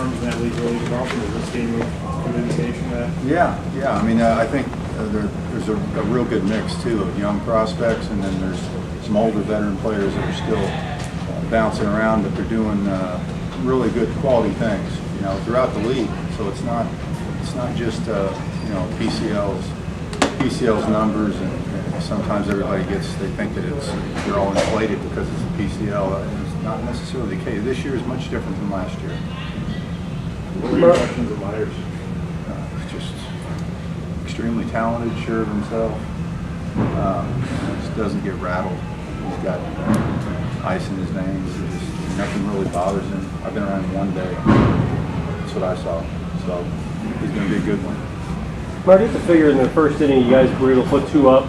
arms and that league really developing? Is this game a good indication of that? Yeah. I mean, I think there's a real good mix too of young prospects, and then there's some older veteran players that are still bouncing around, but they're doing really good quality things, throughout the league. So it's not just PCL's numbers, and sometimes everybody they think that they're all inflated because it's a PCL. It's not necessarily the case. This year is much different than last year. What are your impressions of Myers? Just extremely talented, sure of himself. Just doesn't get rattled. He's got ice in his veins. Nothing really bothers him. I've been around him one day. That's what I saw. So he's going to be a good one. Marty, to figure in the first inning you guys were able to put 2 up.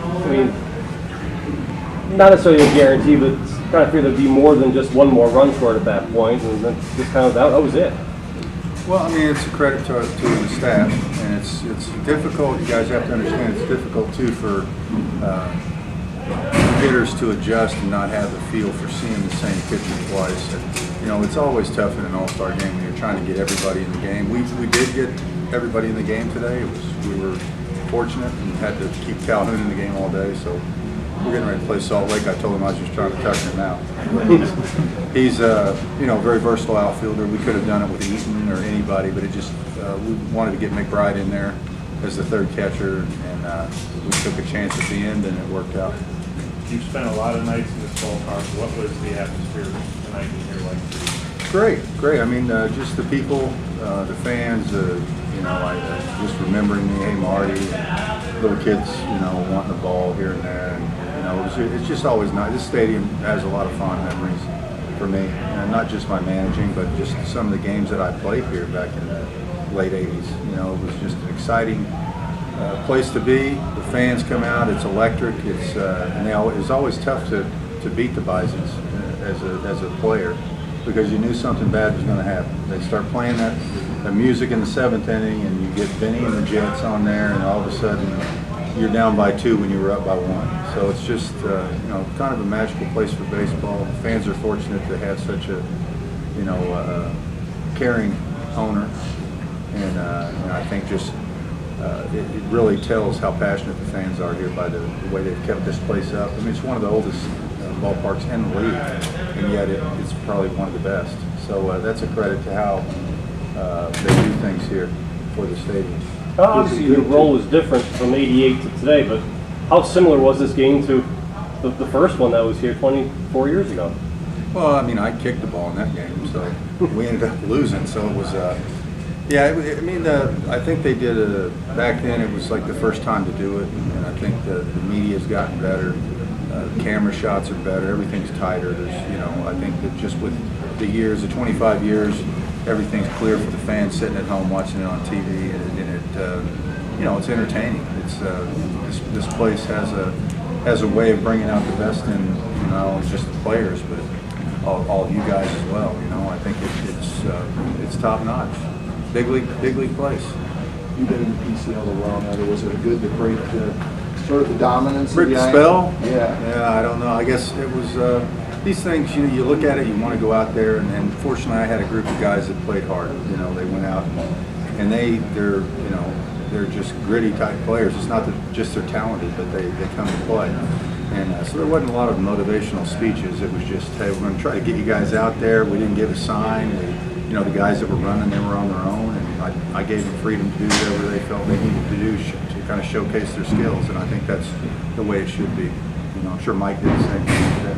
I mean, not necessarily a guarantee, but kind of figured there'd be more than just one more run short at that point, and then just kind of that was it. Well, I mean, it's a credit to the staff, and it's difficult. You guys have to understand it's difficult too for hitters to adjust and not have the feel for seeing the same pitcher twice. And, it's always tough in an all-star game when you're trying to get everybody in the game. We did get everybody in the game today. We were fortunate and had to keep Calhoun in the game all day. So we're getting ready to play Salt Lake. I told him I was just trying to tuck him out. He's a very versatile outfielder. We could have done it with Eaton or anybody, but we wanted to get McBride in there as the third catcher, and we took a chance at the end, and it worked out. You've spent a lot of nights in this ballpark. What was the atmosphere tonight in here like? Great. I mean, just the people, the fans. Just remembering me, hey Marty, little kids, wanting the ball here and there, and it's just always nice. This stadium has a lot of fond memories for me, and not just my managing, but just some of the games that I played here back in the late '80s. It was just an exciting place to be. The fans come out; it's electric. It's always tough to beat the Bisons as a player, because you knew something bad was going to happen. They start playing that music in the 7th inning, and you get Vinny and the Jets on there, and all of a sudden you're down by 2 when you were up by 1. So it's just kind of a magical place for baseball. The fans are fortunate to have such a caring owner, and I think just it really tells how passionate the fans are here by the way they've kept this place up. I mean, it's one of the oldest ballparks in the league, and yet it's probably one of the best. So that's a credit to how they do things here for the stadium. Obviously, your role was different from '88 to today, but how similar was this game to the first one that was here 24 years ago? Well, I mean, I kicked the ball in that game, so we ended up losing. So it was, I think they did back then. It was like the first time to do it, and I think the media's gotten better. Camera shots are better. Everything's tighter. I think that just with the years, the 25 years, everything's clear for the fans sitting at home watching it on TV, and it's entertaining. It's this place has a way of bringing out the best in not only just the players, but all of you guys as well. I think it's top notch. Big league place. You've been in the PCL a while now. Was it good to break sort of the dominance? Break the spell? Yeah, I don't know. I guess it was these things. You look at it, you want to go out there, and fortunately, I had a group of guys that played hard. They went out and they're just gritty type players. It's not that just they're talented, but they come to play. And so there wasn't a lot of motivational speeches. It was just, hey, we're going to try to get you guys out there. We didn't give a sign. The guys that were running, they were on their own, and I gave them freedom to do whatever they felt they needed to do to kind of showcase their skills. And I think that's the way it should be. I'm sure Mike did the same thing today.